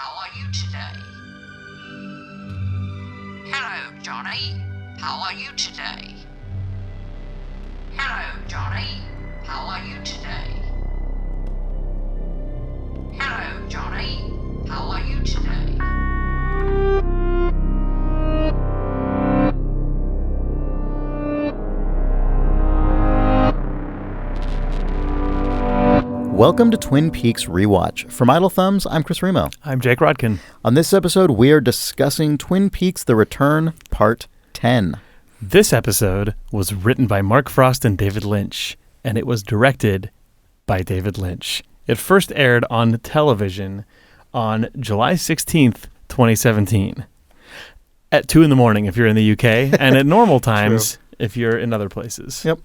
How are you today? Hello, Johnny. How are you today? Hello, Johnny. How are you today? Hello, Johnny. How are you today? Welcome to Twin Peaks Rewatch. From Idle Thumbs, I'm Chris Remo. I'm Jake Rodkin. On this episode, we are discussing Twin Peaks The Return, Part 10. This episode was written by Mark Frost and David Lynch, and it was directed by David Lynch. It first aired on television on July 16th, 2017. At 2 in the morning if you're in the UK, and at normal times if you're in other places. Yep.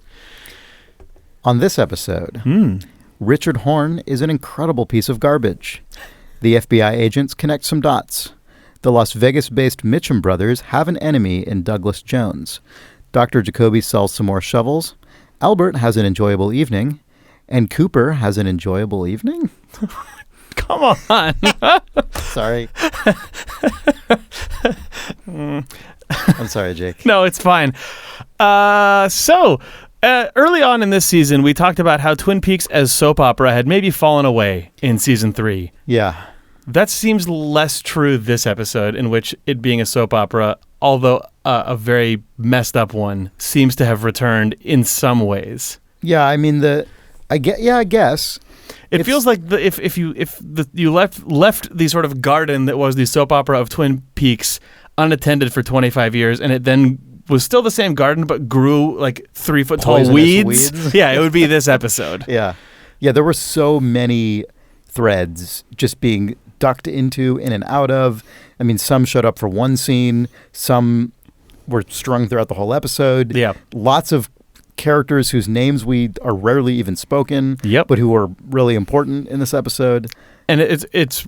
On this episode... Richard Horne is an incredible piece of garbage. The FBI agents connect some dots. The Las Vegas-based Mitchum brothers have an enemy in Douglas Jones. Dr. Jacoby sells some more shovels. Albert has an enjoyable evening. And Cooper has an enjoyable evening? Come on. Sorry. I'm sorry, Jake. No, it's fine. Early on in this season, we talked about how Twin Peaks as soap opera had maybe fallen away in season 3. Yeah. That seems less true this episode, in which it being a soap opera, although a very messed up one, seems to have returned in some ways. Yeah, I mean, I guess. It feels like if you left the sort of garden that was the soap opera of Twin Peaks unattended for 25 years, and it then was still the same garden but grew like 3-foot tall weeds. Yeah, it would be this episode. Yeah, there were so many threads just being ducked into, in and out of. I mean, some showed up for one scene, some were strung throughout the whole episode. Yeah, lots of characters whose names we are rarely even spoken. Yep. But who are really important in this episode. And it's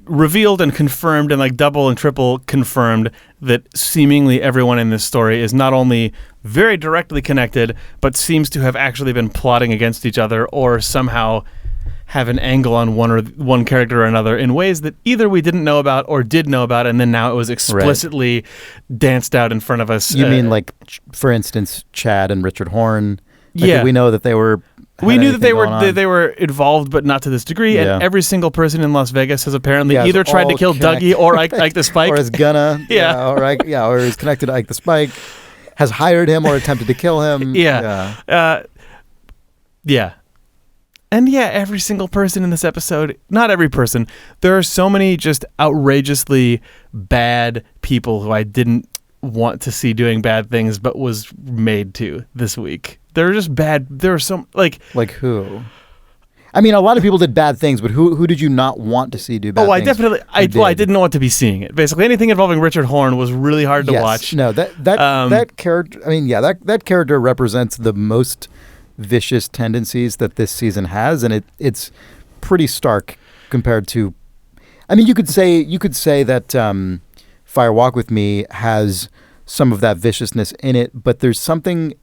revealed and confirmed and like double and triple confirmed that seemingly everyone in this story is not only very directly connected, but seems to have actually been plotting against each other or somehow have an angle on one character or another in ways that either we didn't know about or did know about, and then now it was explicitly danced out in front of us. You mean like, for instance, Chad and Richard Horne? Like, yeah. Did we know that they were... We knew that they were involved, but not to this degree. Yeah. And every single person in Las Vegas has apparently either tried to kill Dougie or Ike the Spike, or is gonna, or is connected to Ike the Spike, has hired him or attempted to kill him. And every single person in this episode, not every person. There are so many just outrageously bad people who I didn't want to see doing bad things, but was made to this week. They're just bad. There are some like who? I mean, a lot of people did bad things, but who did you not want to see do bad things? I didn't want to be seeing it. Basically, anything involving Richard Horne was really hard to watch. No, that character. I mean, that character represents the most vicious tendencies that this season has, and it's pretty stark compared to. I mean, you could say that Fire Walk with Me has some of that viciousness in it, but there's something.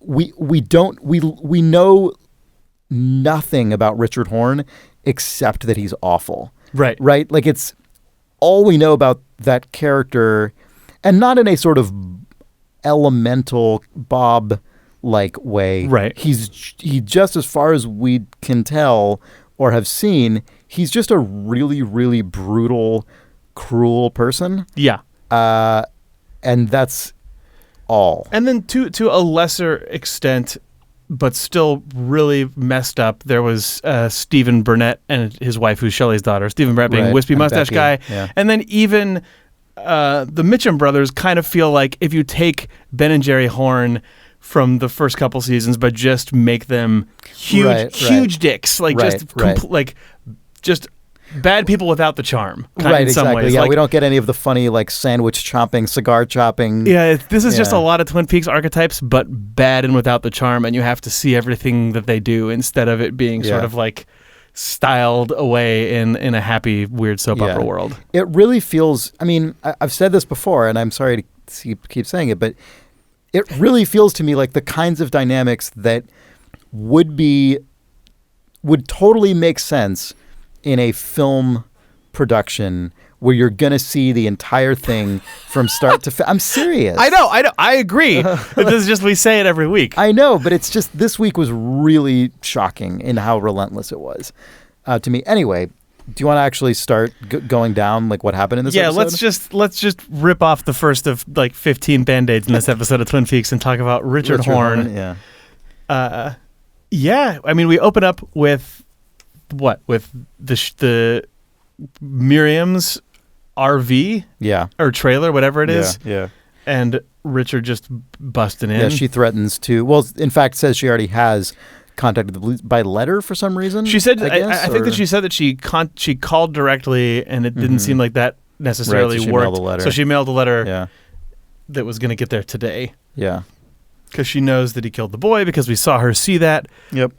We know nothing about Richard Horne except that he's awful. Right. Like, it's all we know about that character, and not in a sort of elemental Bob-like way. Right. He just, as far as we can tell or have seen, he's just a really, really brutal, cruel person. Yeah. And that's all. And then to a lesser extent, but still really messed up, there was Stephen Burnett and his wife, who's Shelley's daughter. Stephen Burnett being wispy mustache guy. Yeah. And then even the Mitchum brothers kind of feel like if you take Ben and Jerry Horne from the first couple seasons, but just make them huge dicks, like just bad people without the charm. In some ways. Yeah, like, we don't get any of the funny like sandwich chopping, cigar chopping. Yeah, this is just a lot of Twin Peaks archetypes, but bad and without the charm, and you have to see everything that they do instead of it being sort of like styled away in a happy, weird soap opera world. It really feels, I mean, I've said this before, and I'm sorry to keep saying it, but it really feels to me like the kinds of dynamics that would totally make sense in a film production where you're gonna see the entire thing from start to finish. I'm serious. I know. I agree. This is just we say it every week. I know, but it's just this week was really shocking in how relentless it was to me. Anyway, do you want to actually start going down like what happened in this episode? Yeah, let's just rip off the first of like 15 Band-Aids in this episode of Twin Peaks and talk about Richard Horne. Yeah. Yeah, I mean, we open up with what? With the Miriam's RV? Yeah. Or trailer, whatever it is. Yeah. And Richard just busting in. Yeah, she threatens to, well, in fact, says she already has contacted the police by letter for some reason. She said, I think that she said that she called directly, and it didn't seem like that necessarily so worked. Mailed a letter. So she mailed a letter that was going to get there today. Yeah. Because she knows that he killed the boy, because we saw her see that. Yep.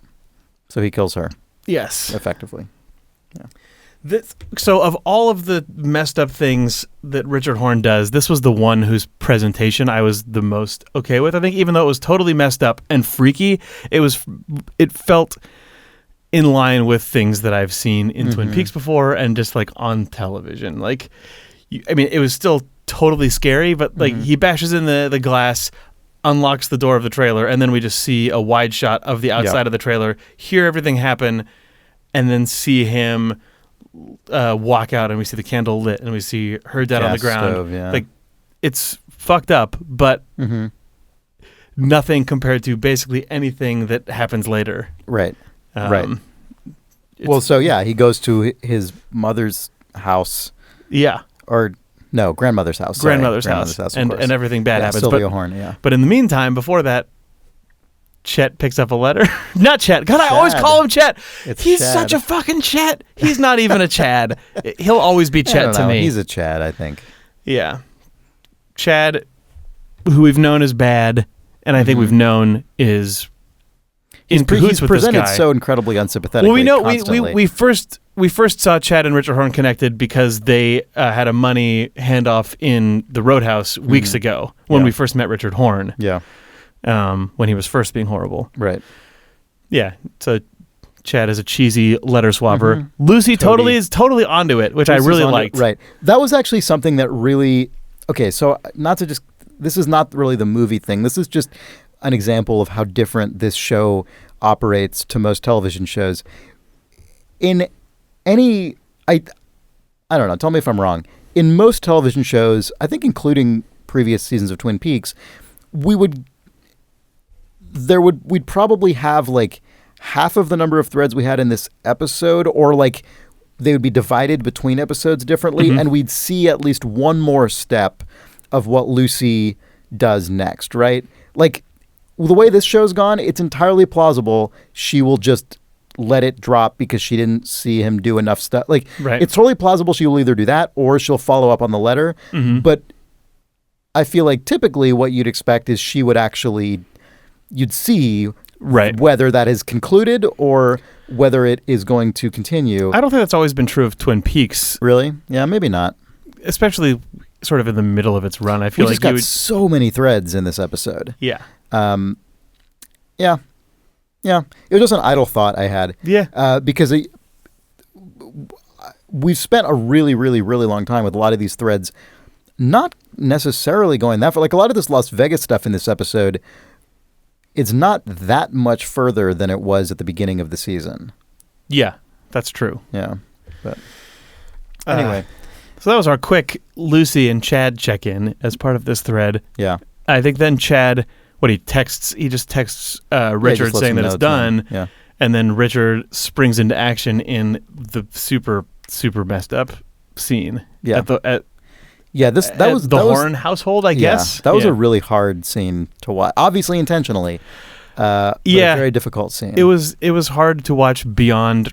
So he kills her. Yes. Effectively. Yeah. So of all of the messed up things that Richard Horne does, this was the one whose presentation I was the most okay with. I think even though it was totally messed up and freaky, it felt in line with things that I've seen in Twin Peaks before and just like on television. Like, I mean, it was still totally scary, but like he bashes in the glass, unlocks the door of the trailer, and then we just see a wide shot of the outside of the trailer, hear everything happen, and then see him walk out, and we see the candle lit, and we see her dead on the ground. Stove, yeah. Like, it's fucked up, but nothing compared to basically anything that happens later. Right. Right. Well, so yeah, he goes to his mother's house. Yeah. Or no, grandmother's house. Grandmother's house, and everything bad happens. Sylvia Horne. Yeah. But in the meantime, before that, Chet picks up a letter. Not Chet. God, I always call him Chet. He's Chad. such a fucking Chet. He's not even a Chad. He'll always be Chet to me. He's a Chad, I think. Yeah. Chad, who we've known as bad, and I think we've known is in cahoots with this guy. He's presented so incredibly unsympathetically. Well, we know constantly. we first saw Chad and Richard Horne connected because they had a money handoff in the Roadhouse weeks ago when we first met Richard Horne. Yeah. When he was first being horrible. Right. Yeah. So Chad is a cheesy letter swabber. Lucy is totally onto it, which Lucy's I really liked. Right. That was actually something that really, okay, so this is not really the movie thing. This is just an example of how different this show operates to most television shows. In any, I don't know, tell me if I'm wrong. In most television shows, I think including previous seasons of Twin Peaks, we'd probably have like half of the number of threads we had in this episode, or like they would be divided between episodes differently, and we'd see at least one more step of what Lucy does next, right? Like the way this show's gone, it's entirely plausible she will just let it drop because she didn't see him do enough stuff. Like, it's totally plausible she will either do that or she'll follow up on the letter. But I feel like typically what you'd expect is she would actually, you'd see whether that is concluded or whether it is going to continue. I don't think that's always been true of Twin Peaks. Really? Yeah, maybe not. Especially sort of in the middle of its run. I feel we like just got so many threads in this episode. Yeah. Yeah. It was just an idle thought I had. Yeah. Because we've spent a really, really, really long time with a lot of these threads not necessarily going that far. Like a lot of this Las Vegas stuff in this episode, it's not that much further than it was at the beginning of the season. Yeah, that's true. Yeah. But anyway. So that was our quick Lucy and Chad check-in as part of this thread. Yeah. I think then Chad, he just texts Richard saying that it's done. Yeah. And then Richard springs into action in the super, super messed up scene. Yeah. That was the Horne household, I guess. That was a really hard scene to watch. Obviously intentionally. But a very difficult scene. It was hard to watch beyond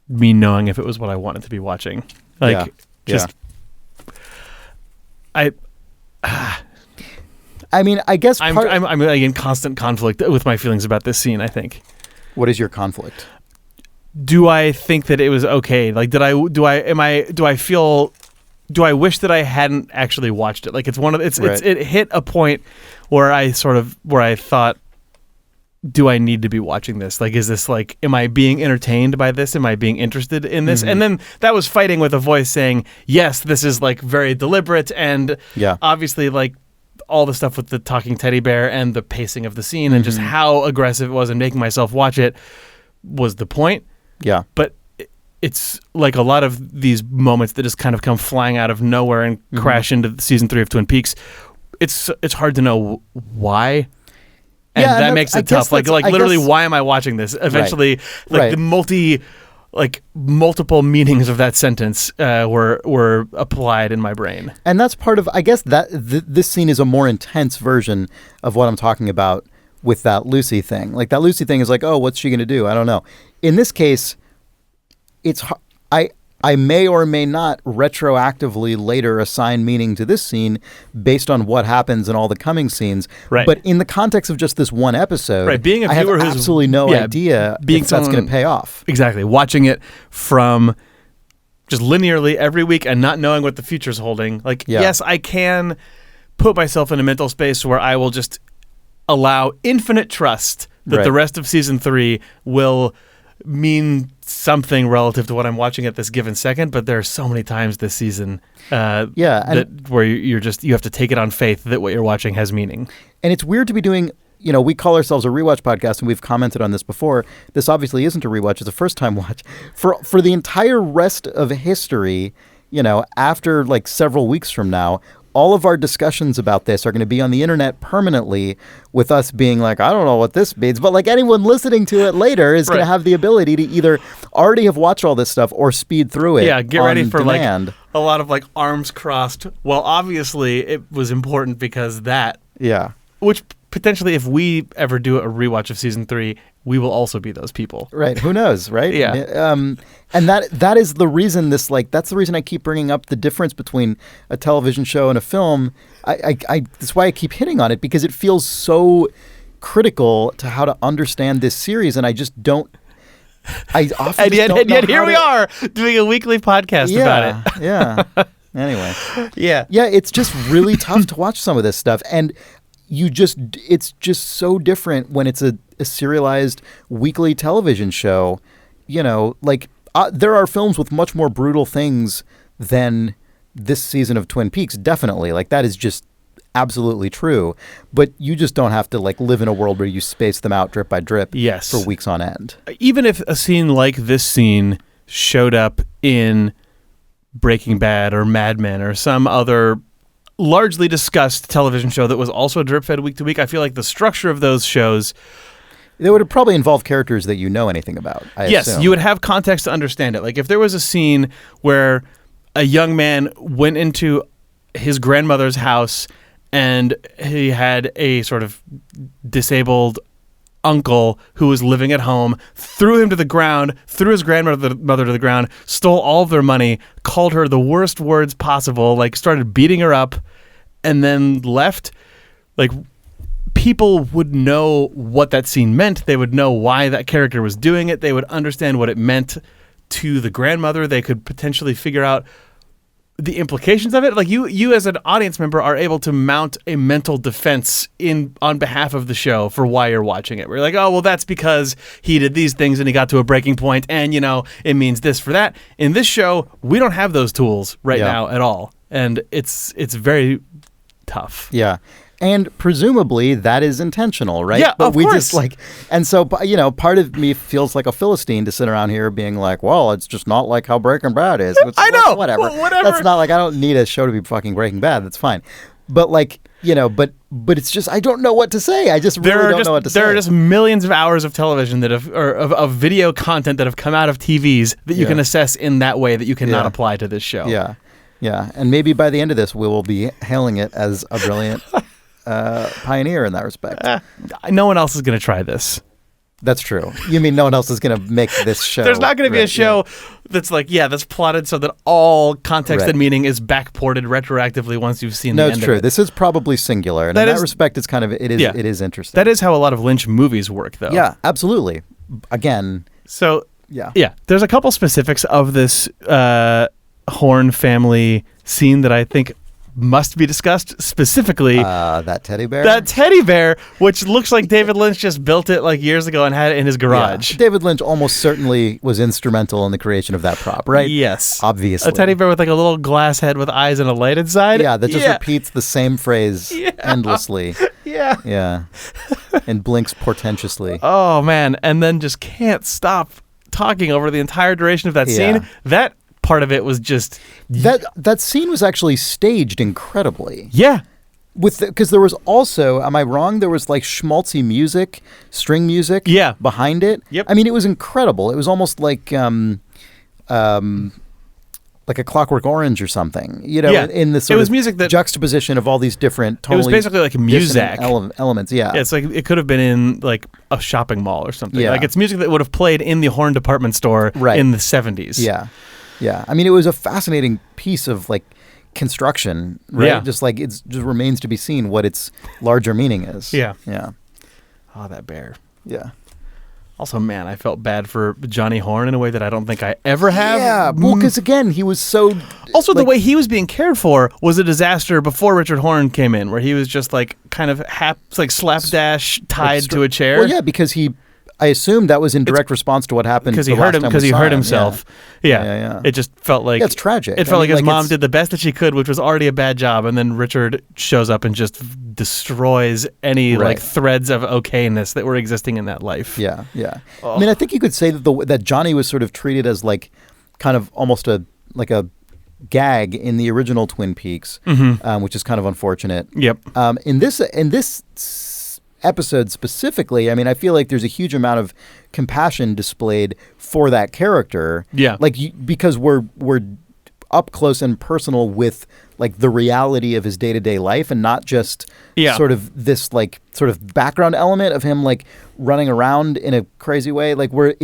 me knowing if it was what I wanted to be watching. I mean, I guess I'm in constant conflict with my feelings about this scene, I think. What is your conflict? Do I think that it was okay? Like, do I wish that I hadn't actually watched it? Like, it hit a point where I thought do I need to be watching this? Like, is this like, am I being entertained by this? Am I being interested in this? And then that was fighting with a voice saying, yes, this is like very deliberate. And obviously like all the stuff with the talking teddy bear and the pacing of the scene and just how aggressive it was and making myself watch it was the point. Yeah. But it's like a lot of these moments that just kind of come flying out of nowhere and crash into season 3 of Twin Peaks. It's hard to know why. And that makes it tough. Like literally, why am I watching this? Eventually, the multiple meanings of that sentence were applied in my brain. And that's part of, I guess, that this scene is a more intense version of what I'm talking about with that Lucy thing. Like, that Lucy thing is like, oh, what's she going to do? I don't know. In this case, I may or may not retroactively later assign meaning to this scene based on what happens in all the coming scenes. Right. But in the context of just this one episode, being a I have viewer absolutely no idea if that's going to pay off. Exactly. Watching it from just linearly every week and not knowing what the future's holding. Like, yes, I can put myself in a mental space where I will just allow infinite trust that the rest of season 3 will mean something relative to what I'm watching at this given second, but there are so many times this season where you have to take it on faith that what you're watching has meaning. And it's weird to be doing, we call ourselves a rewatch podcast, and we've commented on this before. This obviously isn't a rewatch, it's a first-time watch. For the entire rest of history, after like several weeks from now, all of our discussions about this are going to be on the internet permanently, with us being like, I don't know what this means. But like, anyone listening to it later is going to have the ability to either already have watched all this stuff or speed through it. Yeah, get ready for demand. Like a lot of like arms crossed. Well, obviously it was important because that. Yeah. Which potentially, if we ever do a rewatch of season 3, we will also be those people. Right. Who knows, right? Yeah. And that is the reason that's the reason I keep bringing up the difference between a television show and a film. That's why I keep hitting on it, because it feels so critical to how to understand this series, and I just don't. I often and yet here we are doing a weekly podcast about it. Yeah. Anyway. Yeah. Yeah. It's just really tough to watch some of this stuff, and it's just so different when it's a serialized weekly television show. There are films with much more brutal things than this season of Twin Peaks, definitely. Like, that is just absolutely true. But you just don't have to like live in a world where you space them out drip by drip for weeks on end. Even if a scene like this scene showed up in Breaking Bad or Mad Men or some other largely discussed television show that was also drip-fed week to week, I feel like the structure of those shows... They would have probably involved characters that you know anything about, I assume. You would have context to understand it. Like, if there was a scene where a young man went into his grandmother's house and he had a sort of disabled uncle who was living at home, threw him to the ground, threw his grandmother to the ground, stole all of their money, called her the worst words possible, like started beating her up, and then left, like... People would know what that scene meant. They would know why that character was doing it. They would understand what it meant to the grandmother. They could potentially figure out the implications of it. Like, you as an audience member are able to mount a mental defense on behalf of the show for why you're watching it. We're like, oh, well, that's because he did these things and he got to a breaking point, and it means this for that. In this show, we don't have those tools right now at all, and it's very tough. Yeah. And presumably that is intentional, right? Yeah, but of course. And so, part of me feels like a Philistine to sit around here being like, well, it's just not like how Breaking Bad is. I know. Whatever. That's not like, I don't need a show to be fucking Breaking Bad. That's fine. But but it's just, I don't know what to say. I just really don't know what to say. There are just millions of hours of television of video content that have come out of TVs that you can assess in that way that you cannot apply to this show. Yeah. Yeah. And maybe by the end of this, we will be hailing it as a brilliant... pioneer in that respect. No one else is going to try this. That's true. You mean no one else is going to make this show? There's not going to be a show that's like, that's plotted so that all context and meaning is backported retroactively once you've seen the end of it. No, it's true. This is probably singular. And in that respect, it's kind of, it is interesting. That is how a lot of Lynch movies work, though. Yeah, absolutely. Again. So, yeah. There's a couple specifics of this Horne family scene that I think must be discussed, specifically that teddy bear. that teddy bear, which looks like David Lynch just built it like years ago and had it in his garage. Yeah. David Lynch almost certainly was instrumental in the creation of that prop, right? Yes. Obviously. A teddy bear with like a little glass head with eyes and a light inside. Yeah, that just repeats the same phrase endlessly. Yeah. Yeah. And blinks portentously. Oh, man. And then just can't stop talking over the entire duration of that scene. That part of it was just... That scene was actually staged incredibly. Yeah. Because there was also, am I wrong? There was like schmaltzy music, string music behind it. Yep. I mean, it was incredible. It was almost like a Clockwork Orange or something, in the sort it was of music that, juxtaposition of all these different totally it was basically like music elements. Yeah, it's like it could have been in like a shopping mall or something. Yeah. Like it's music that would have played in the Horne department store in the 70s. Yeah, yeah. I mean, it was a fascinating piece of like construction, right? Yeah. Just like it just remains to be seen what its larger meaning is. Yeah. Yeah. Oh, that bear. Yeah. Also, man, I felt bad for Johnny Horne in a way that I don't think I ever have. Yeah, well, because again, he was so... Also, the way he was being cared for was a disaster before Richard Horne came in, where he was just like kind of slapdash tied to a chair. Well, yeah, because I assumed that was in direct response to what happened because he hurt him because he hurt himself. Yeah. It just felt like it's tragic. It felt like his mom did the best that she could, which was already a bad job, and then Richard shows up and just destroys any like threads of okayness that were existing in that life. Yeah, yeah. I mean, I think you could say that Johnny was sort of treated as like kind of almost a gag in the original Twin Peaks, which is kind of unfortunate. Yep. In this episode specifically, I mean, I feel like there's a huge amount of compassion displayed for that character. Yeah. Like because we're up close and personal with like the reality of his day-to-day life, and not just sort of this like sort of background element of him like running around in a crazy way. Like we're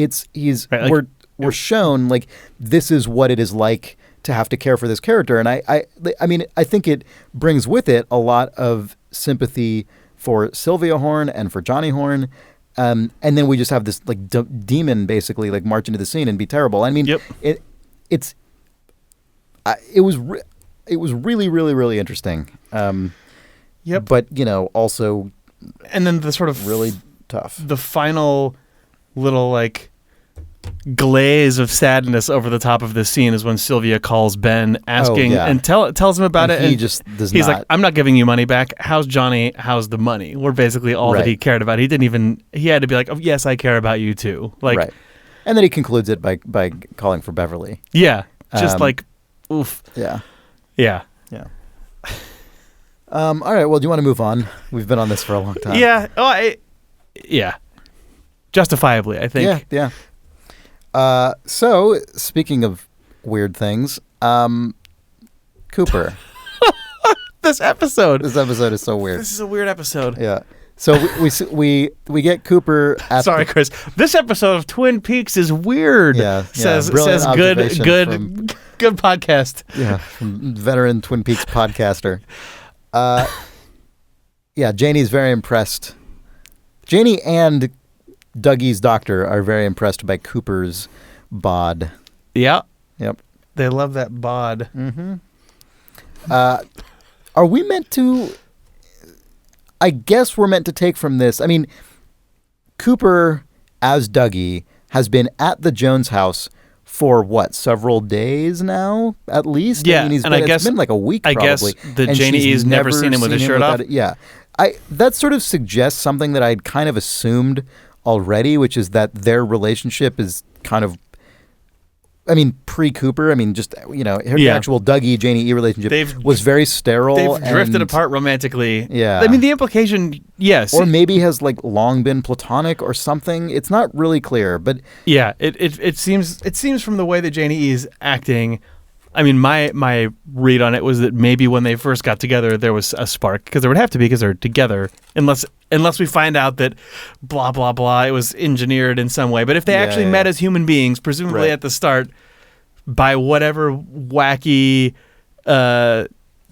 shown like this is what it is like to have to care for this character, and I mean I think it brings with it a lot of sympathy for Sylvia Horne and for Johnny Horne, and then we just have this like demon basically like march into the scene and be terrible. I mean, it was really, really, really interesting. But also, and then the sort of really tough. The final little like glaze of sadness over the top of this scene is when Sylvia calls Ben, asking and tells him about it. He and just does he's not. like, "I'm not giving you money back. How's Johnny? How's the money?" We're basically all that he cared about. He didn't even. He had to be like, "Oh, yes, I care about you too." Like, and then he concludes it by calling for Beverly. Yeah, just like, oof. Yeah. Yeah. Yeah. All right. Well, do you want to move on? We've been on this for a long time. Yeah. Yeah. Justifiably, I think. Yeah. So speaking of weird things, Cooper. This episode is so weird. This is a weird episode. Yeah. So we get Cooper at Sorry, Chris. This episode of Twin Peaks is weird. Yeah. Says good podcast. Yeah, from veteran Twin Peaks podcaster. Yeah, Janie's very impressed. Janie and Dougie's doctor are very impressed by Cooper's bod. Yeah. Yep. They love that bod. Mm-hmm. Are we meant to... I guess we're meant to take from this... I mean, Cooper, as Dougie, has been at the Jones house for what, several days now, at least? Yeah, I mean, it's been like a week, probably. I guess that Janie's never seen him with his shirt off. Yeah. That sort of suggests something that I'd kind of assumed already, which is that their relationship is kind of, I mean, pre-Cooper. I mean, just, her actual Dougie-Janie E relationship was very sterile. They've drifted apart romantically. Yeah. I mean, the implication, yes. Or maybe has like long been platonic or something. It's not really clear, but... Yeah, it seems from the way that Janie E is acting... I mean, my read on it was that maybe when they first got together, there was a spark, because there would have to be, because they're together, unless we find out that blah, blah, blah, it was engineered in some way. But if they actually met as human beings, presumably at the start, by whatever wacky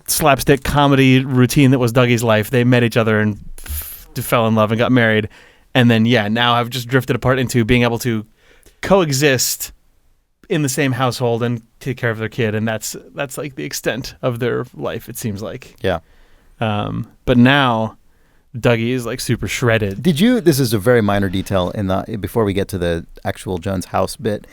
slapstick comedy routine that was Dougie's life, they met each other and fell in love and got married. And then, now have just drifted apart into being able to coexist in the same household and take care of their kid, and that's like the extent of their life, it seems like. Yeah. But now Dougie is like super shredded. This is a very minor detail before we get to the actual Jones house bit.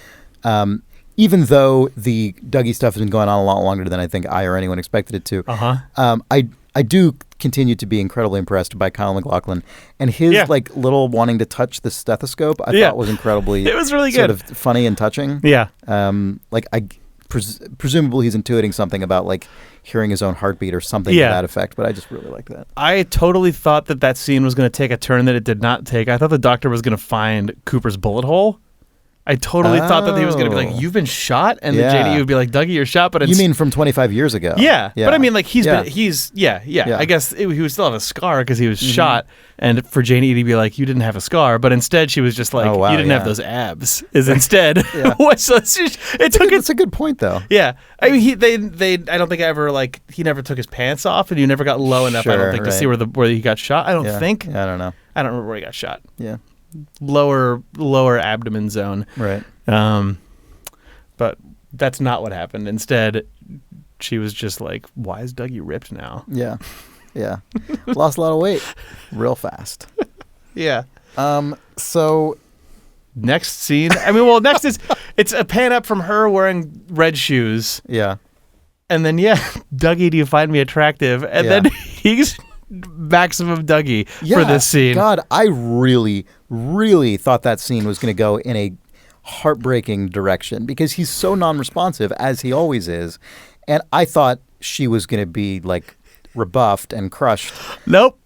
Even though the Dougie stuff has been going on a lot longer than I think I or anyone expected it to, I do continue to be incredibly impressed by Kyle MacLachlan and his like little wanting to touch the stethoscope. I thought was incredibly. It was really sort good, of funny and touching. Yeah. Like presumably he's intuiting something about like hearing his own heartbeat or something to that effect. But I just really like that. I totally thought that scene was going to take a turn that it did not take. I thought the doctor was going to find Cooper's bullet hole. I totally thought that he was going to be like, "You've been shot," and then JD would be like, "Dougie, you're shot." But you mean from 25 years ago? Yeah. But I mean, like he's. I guess he would still have a scar because he was shot, and for JD to be like, "You didn't have a scar," but instead she was just like, "You didn't have those abs." Is instead what's it's a good point though. Yeah, I mean, they I don't think ever like he never took his pants off, and you never got low enough. I don't think to see where he got shot. I don't think. Yeah, I don't know. I don't remember where he got shot. Yeah. Lower abdomen zone. Right. But that's not what happened. Instead, she was just like, "Why is Dougie ripped now?" Yeah. Yeah. Lost a lot of weight real fast. Yeah. So next scene. I mean, well, next is it's a pan up from her wearing red shoes. Yeah. And then Dougie, do you find me attractive? And then he's maximum Dougie for this scene. God, I really, really thought that scene was going to go in a heartbreaking direction because he's so non-responsive, as he always is. And I thought she was going to be like rebuffed and crushed. Nope.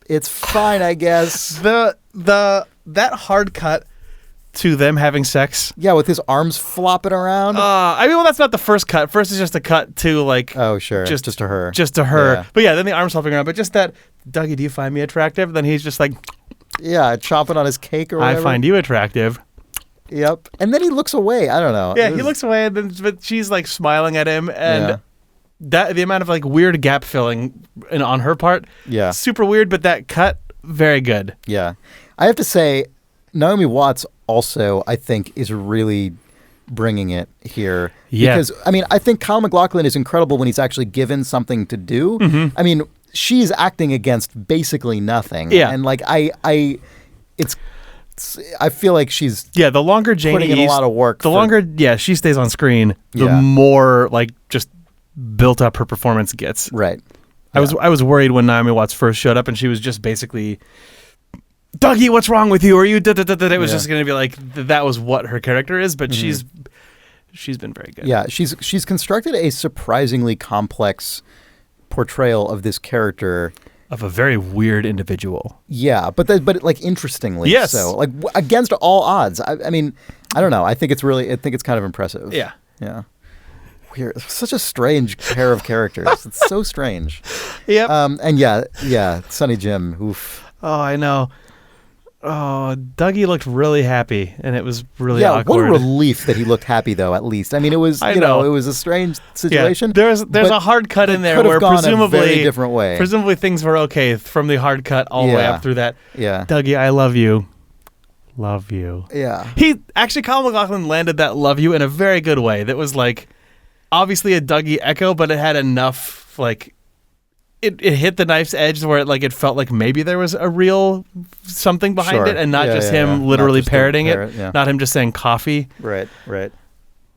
It's fine, I guess. That hard cut to them having sex. Yeah, with his arms flopping around. I mean, well, that's not the first cut. First is just a cut to like. Oh, sure. Just to her. Just to her. Yeah. But then the arms flopping around. But just that, Dougie, do you find me attractive? Then he's just like. Yeah, chopping on his cake or whatever. I find you attractive. Yep. And then he looks away. I don't know. Yeah, he looks away, and then but she's like smiling at him, and that the amount of like weird gap filling on her part. Yeah. Super weird, but that cut, very good. Yeah. I have to say, Naomi Watts also, I think, is really bringing it here. Yeah. Because, I mean, I think Kyle MacLachlan is incredible when he's actually given something to do. Mm-hmm. I mean, she's acting against basically nothing. Yeah. And, like, I feel like she's the longer Janie putting in a lot of work. The longer she stays on screen, the more, like, just built up her performance gets. Right. I was worried when Naomi Watts first showed up, and she was just basically... Dougie, what's wrong with you? Are you? It was just going to be like that was what her character is, but she's been very good. Yeah, she's constructed a surprisingly complex portrayal of this character, of a very weird individual. Yeah, but like interestingly, yes. So like against all odds. I mean, I don't know. I think it's kind of impressive. Yeah. Weird. Such a strange pair of characters. It's so strange. Yep. And Sonny Jim. Oof. Oh, I know. Oh, Dougie looked really happy, and it was really awkward. What a relief that he looked happy, though. At least, I mean, it was it was a strange situation. Yeah, there's a hard cut in there where presumably a very different way. Presumably things were okay from the hard cut all the way up through that. Yeah, Dougie, I love you. Love you. Yeah. Kyle MacLachlan landed that "love you" in a very good way. That was like obviously a Dougie echo, but it had enough like. It hit the knife's edge where it felt like maybe there was a real something behind it and not just him literally parroting it, not him just saying coffee. Right.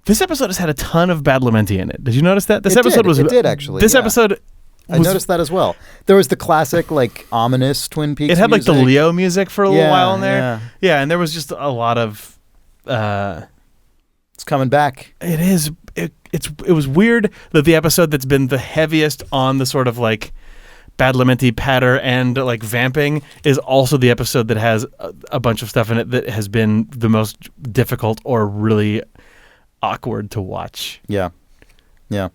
This episode has had a ton of Badalamenti in it. Did you notice that? It did actually. This episode I noticed that as well. There was the classic ominous Twin Peaks It had music. The Leo music for a little while in there. Yeah, and there was just a lot of it's coming back. It is. It was weird that the episode that's been the heaviest on the sort of Badalamenti patter and vamping is also the episode that has a bunch of stuff in it that has been the most difficult or really awkward to watch. Yeah. That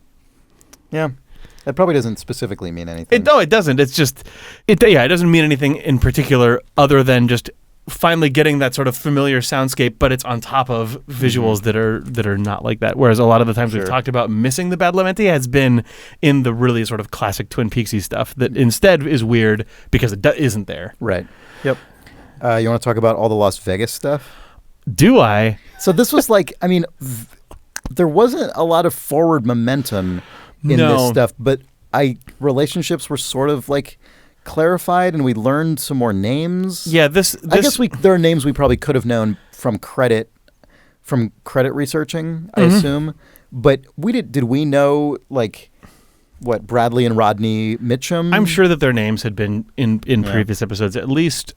probably doesn't specifically mean anything. No, it doesn't. It's just it doesn't mean anything in particular other than just finally getting that sort of familiar soundscape, but it's on top of visuals that are not like that. Whereas a lot of the times we've talked about missing the Badalamenti has been in the really sort of classic Twin Peaksy stuff that instead is weird because it isn't there. Right. Yep. You want to talk about all the Las Vegas stuff? Do I? So this was there wasn't a lot of forward momentum in this stuff, but relationships were sort of like clarified, and we learned some more names. Yeah, this I guess there are names we probably could have known from credit researching, I assume. But did we know like what Bradley and Rodney Mitchum? I'm sure that their names had been in previous episodes. At least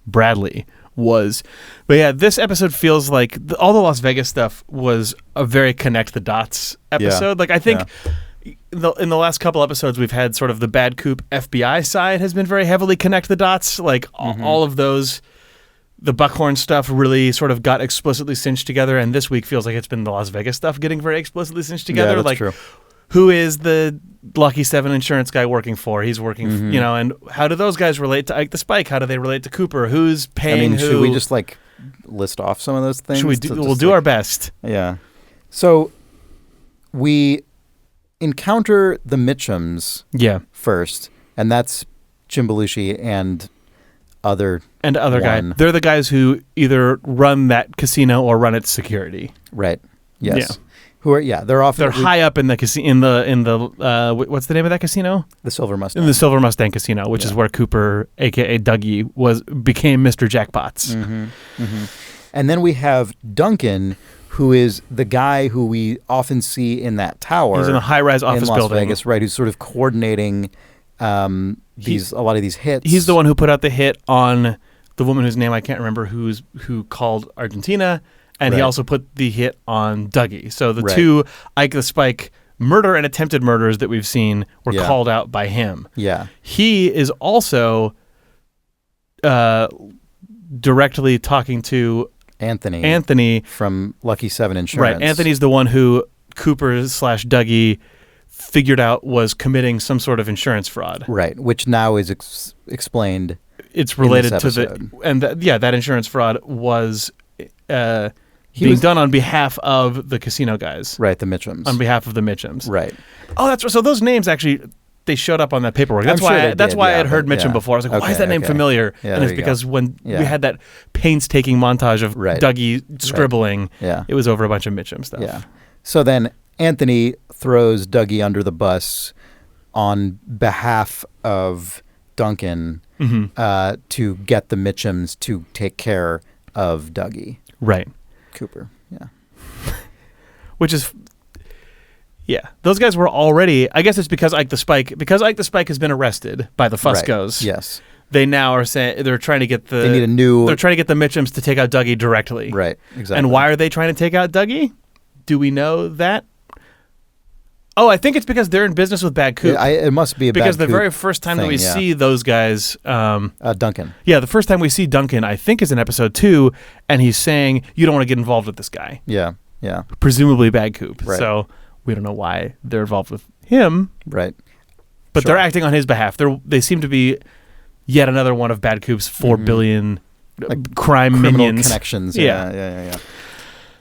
Bradley was. But yeah, this episode feels like all the Las Vegas stuff was a very connect the dots episode. Yeah. Like I think in the last couple episodes we've had sort of the bad coop FBI side has been very heavily connect the dots. Like all of those, the Buckhorn stuff really sort of got explicitly cinched together, and this week feels like it's been the Las Vegas stuff getting very explicitly cinched together. Yeah, that's like true. Who is the Lucky 7 insurance guy working for? He's working, and how do those guys relate to Ike the Spike? How do they relate to Cooper? Who's paying who? Should we just like list off some of those things? We'll do our best. Yeah. So we encounter the Mitchums first, and that's Jim Belushi and other guy. They're the guys who either run that casino or run its security. Right. Yes. Yeah. They're high up in the casino in the what's the name of that casino? The Silver Mustang. In the Silver Mustang Casino, which is where Cooper, aka Dougie, became Mr. Jackpots. And then we have Duncan, who is the guy who we often see in that tower. He's in a high-rise office in Las building. Vegas, right? Who's sort of coordinating a lot of these hits. He's the one who put out the hit on the woman whose name I can't remember, who called Argentina. And he also put the hit on Dougie. So the two Ike the Spike murder and attempted murders that we've seen were called out by him. Yeah. He is also directly talking to Anthony from Lucky 7 Insurance. Right. Anthony's the one who Cooper/Dougie figured out was committing some sort of insurance fraud. Right. Which now is explained. It's related to that insurance fraud was being done on behalf of the casino guys. Right, the Mitchums. On behalf of the Mitchums. Right. Oh, that's so those names actually they showed up on that paperwork. That's why I had heard Mitchum before. I was like, why is that name familiar? Yeah, and it's because when we had that painstaking montage of Dougie scribbling, it was over a bunch of Mitchum stuff. Yeah. So then Anthony throws Dougie under the bus on behalf of Duncan to get the Mitchums to take care of Dougie. Right. Cooper. Yeah. Which is those guys were already, I guess it's because Ike the Spike has been arrested by the Fuscos. Right. Yes. They now are saying they're trying to get they need a new they're trying to get the Mitchums to take out Dougie directly. Right. Exactly. And why are they trying to take out Dougie? Do we know that? Oh, I think it's because they're in business with Bad Coop. It must be because the very first time that we see those guys, Duncan. Yeah, the first time we see Duncan, I think, is in episode 2, and he's saying you don't want to get involved with this guy. Yeah, yeah. Presumably Bad Coop. Right. So we don't know why they're involved with him. Right. But they're acting on his behalf. They seem to be yet another one of Bad Coop's 4 billion crime minions connections. Yeah.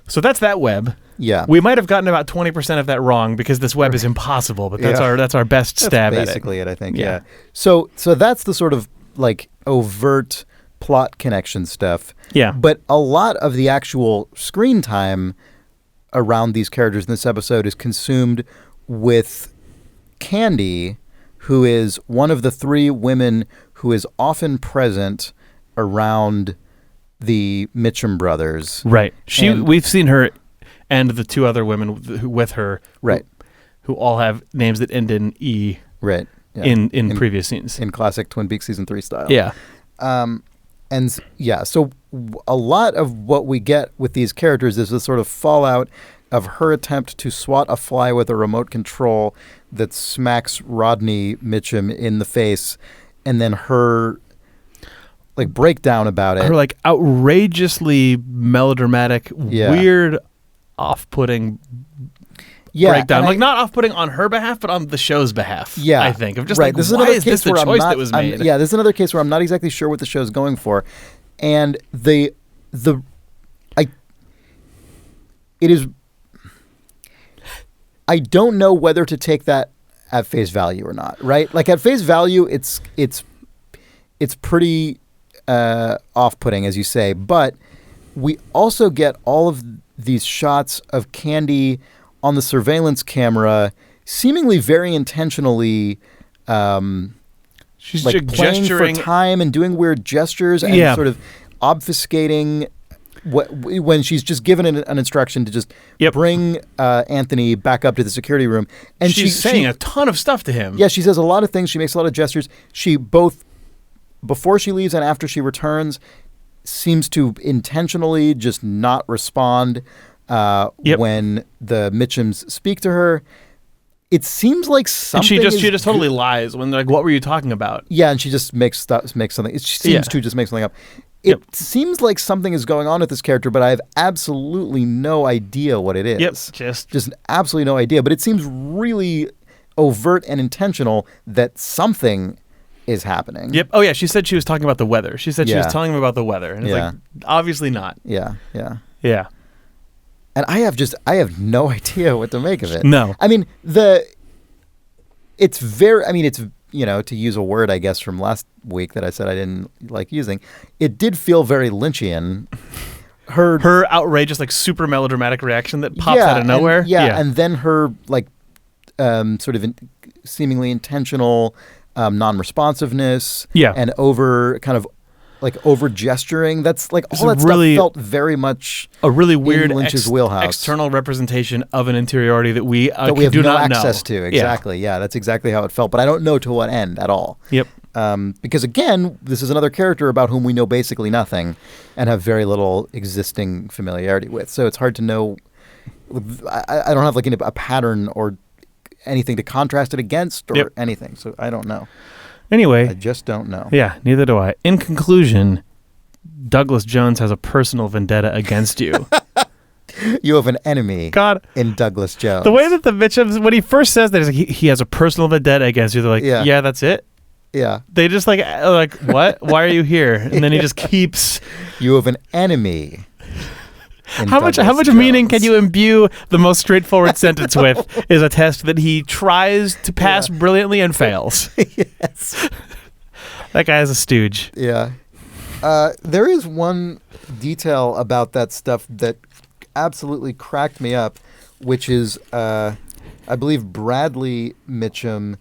So that's that web. Yeah. We might have gotten about 20% of that wrong because this web is impossible, but that's our best stab at it. Basically it, I think. Yeah. So that's the sort of like overt plot connection stuff. Yeah. But a lot of the actual screen time around these characters in this episode is consumed with Candy, who is one of the 3 women who is often present around the Mitchum brothers. Right. We've seen her and the 2 other women with her, right, who all have names that end in E, right, in previous scenes, in classic Twin Peaks season 3 style. Yeah, so a lot of what we get with these characters is this sort of fallout of her attempt to swat a fly with a remote control that smacks Rodney Mitchum in the face, and then her like breakdown about it. Her like outrageously melodramatic, weird, off-putting breakdown. Like not off-putting on her behalf, but on the show's behalf. Yeah, I think of just right. This is the choice that was made? This is another case where I'm not exactly sure what the show's going for, and I don't know whether to take that at face value or not. Right? Like at face value, it's pretty off-putting, as you say, but we also get all of these shots of Candy on the surveillance camera, seemingly very intentionally. She's like playing gesturing for time and doing weird gestures and sort of obfuscating when she's just given an instruction to just bring Anthony back up to the security room. And she's saying a ton of stuff to him. Yeah, she says a lot of things. She makes a lot of gestures. She both, before she leaves and after she returns, seems to intentionally just not respond when the Mitchums speak to her. It seems like something. And she just totally lies when they're like, "What were you talking about?" Yeah, and she just makes something. She seems to just make something up. It seems like something is going on with this character, but I have absolutely no idea what it is. Yep, just absolutely no idea. But it seems really overt and intentional that something is happening. Yep. Oh yeah, she said she was talking about the weather. She said she was telling him about the weather, and it's like obviously not. Yeah. And I have no idea what to make of it. No. I mean, it's to use a word, I guess, from last week that I said I didn't like using, it did feel very Lynchian. Her outrageous, like super melodramatic reaction that pops out of nowhere. And then her like sort of seemingly intentional non-responsiveness and over gesturing. That's like all that stuff felt very much a really weird in Lynch's wheelhouse. External representation of an interiority that we have do no not access know. to. Exactly. Yeah, that's exactly how it felt. But I don't know to what end at all. Yep. Because again, this is another character about whom we know basically nothing and have very little existing familiarity with. So it's hard to know. I don't have like a pattern or anything to contrast it against or anything. So I don't know. Anyway, I just don't know. Yeah, neither do I. In conclusion, Douglas Jones has a personal vendetta against you. You have an enemy in Douglas Jones. The way that the Mitchums, when he first says that, he's like, he has a personal vendetta against you. They're like, yeah, that's it? Yeah. They just like, what? Why are you here? And then he just keeps... You have an enemy. How much meaning can you imbue the most straightforward sentence with is a test that he tries to pass brilliantly and fails. Yes. That guy is a stooge. Yeah. There is one detail about that stuff that absolutely cracked me up, which is, I believe Bradley Mitchum,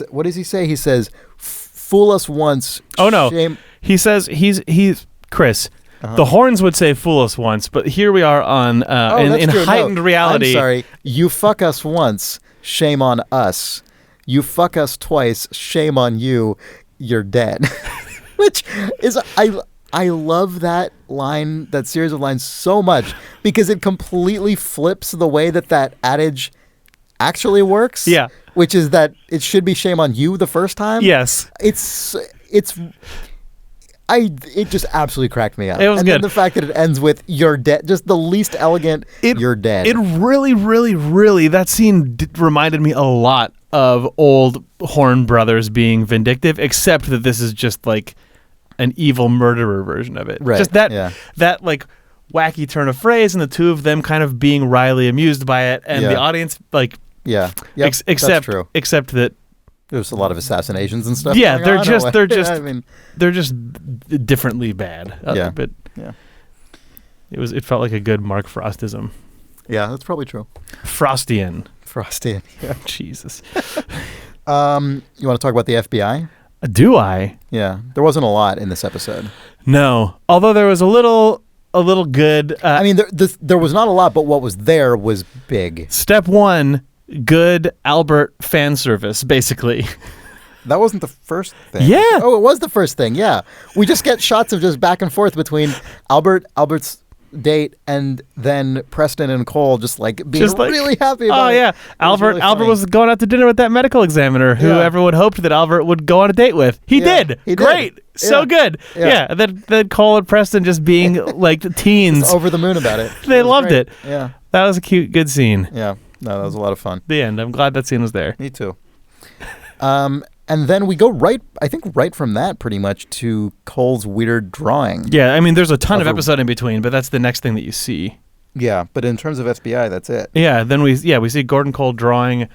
what does he say? He says, fool us once. Oh, no. Shame. He says, he's Chris. The Horns would say "fool us once," but here we are on in heightened reality. I'm sorry. You fuck us once, shame on us. You fuck us twice, shame on you. You're dead. Which is I love that line, that series of lines so much because it completely flips the way that adage actually works. Yeah, which is that it should be shame on you the first time. Yes, it just absolutely cracked me up. It was good. And the fact that it ends with "you're dead," just the least elegant. You're dead. It really, really, really. That scene reminded me a lot of old Horne brothers being vindictive, except that this is just like an evil murderer version of it. Right. Just that like wacky turn of phrase, and the two of them kind of being wryly amused by it, and the audience like that's true. Except that. There's a lot of assassinations and stuff. Yeah, they're just differently bad. But it felt like a good Mark Frostism. Yeah, that's probably true. Frostian. Yeah. Jesus. You want to talk about the FBI? Do I? Yeah, there wasn't a lot in this episode. No, although there was a little good. I mean, there was not a lot, but what was there was big. Step one. Good Albert fan service, basically. That wasn't the first thing. Yeah. Oh, it was the first thing. Yeah. We just get shots of just back and forth between Albert's date and then Preston and Cole just like being really happy about it. Oh, yeah. Albert was going out to dinner with that medical examiner who everyone hoped that Albert would go on a date with. He did. Great. So good. Yeah. And then Cole and Preston just being like teens. Just over the moon about it. They loved it. Yeah. That was a cute, good scene. Yeah. No, that was a lot of fun. The end. I'm glad that scene was there. Me too. And then we go right from that pretty much to Cole's weird drawing. Yeah, I mean, there's a ton of episode in between, but that's the next thing that you see. Yeah, but in terms of FBI, that's it. Yeah, then we see Gordon Cole drawing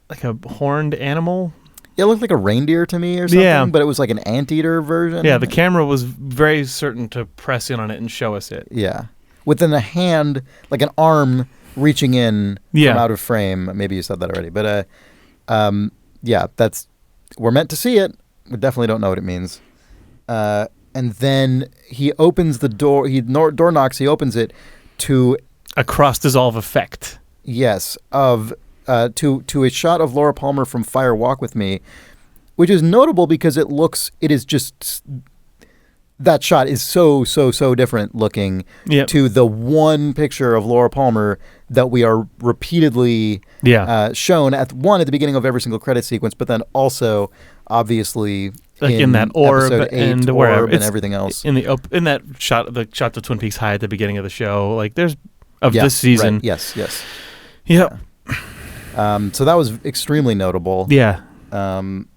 like a horned animal. Yeah, it looked like a reindeer to me or something, but it was like an anteater version. Yeah, the camera was very certain to press in on it and show us it. Yeah. within a hand, like an arm reaching in Yeah. from out of frame. Maybe you said that already, but yeah, we're meant to see it. We definitely don't know what it means. And then he opens the door. Door knocks. He opens it to A cross dissolve effect. yes to a shot of Laura Palmer from Fire Walk with Me, which is notable because it is just that shot is so different looking Yep. to the one picture of Laura Palmer that we are repeatedly shown at the beginning of every single credit sequence, but then also obviously Like in that orb episode 8, and orb wherever. and It's everything else. in that shot of Twin Peaks High at the beginning of the show. Like there's this season. Right. Yes. Yep. So that was extremely notable. Yeah. And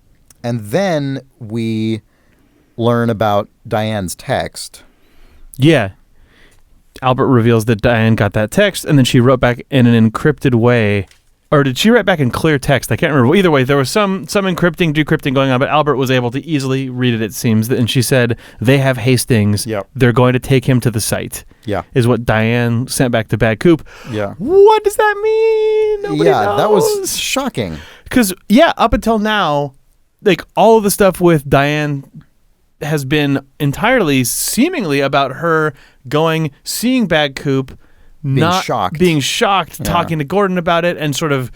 then we learn about Diane's text. Yeah. Albert reveals that Diane got that text, and then she wrote back in an encrypted way. Or did she write back in clear text? I can't remember. Either way, there was some encrypting, decrypting going on, but Albert was able to easily read it seems. And she said, they have Hastings. Yep. They're going to take him to the site. Yeah. Is what Diane sent back to Bad Coop. Yeah. What does that mean? Nobody knows. That was shocking. Because, up until now, like all of the stuff with Diane has been entirely seemingly about her seeing Bad Coop, being shocked, talking to Gordon about it, and sort of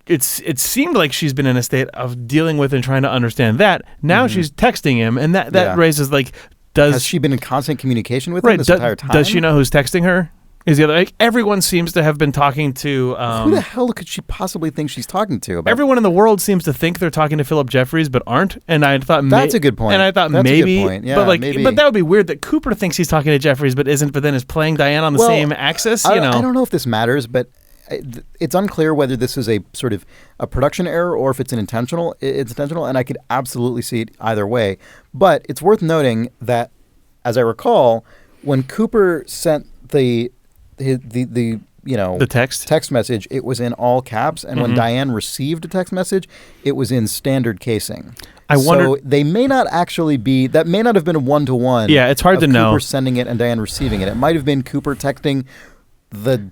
it seemed like she's been in a state of dealing with and trying to understand that. Now she's texting him, and that raises like, has she been in constant communication with him this entire time? Does she know who's texting her? Is the other like everyone seems to have been talking to who the hell could she possibly think she's talking to? Everyone in the world seems to think they're talking to Philip Jeffries, but aren't. And I thought that's a good point. And I thought that's maybe, a good point. Yeah, but maybe. but that would be weird that Cooper thinks he's talking to Jeffries, but isn't. But then is playing Diane on the same axis. I don't know if this matters, but it's unclear whether this is a sort of a production error or if it's intentional. It's intentional, and I could absolutely see it either way. But it's worth noting that, as I recall, when Cooper sent the text message, it was in all caps, and when Diane received a text message, it was in standard casing. I wonder. So they may not actually be. That may not have been a 1-to-1. Yeah, it's hard to know. Cooper sending it and Diane receiving it. It might have been Cooper texting the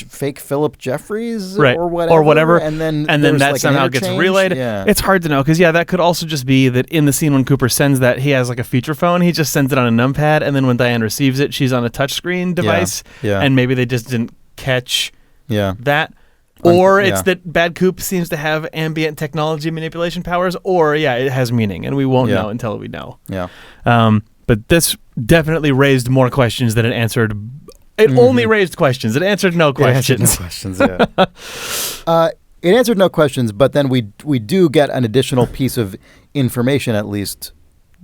fake Philip Jeffries, right, or whatever, and then that like somehow gets relayed. Yeah. It's hard to know because that could also just be that in the scene when Cooper sends that, he has like a feature phone. He just sends it on a numpad, and then when Diane receives it, she's on a touchscreen device. Yeah. And maybe they just didn't catch that. Yeah. Or it's that Bad Coop seems to have ambient technology manipulation powers, or it has meaning, and we won't know until we know. Yeah. But this definitely raised more questions than it answered. It only raised questions. It answered no questions. It answered no questions, but then we do get an additional piece of information, at least.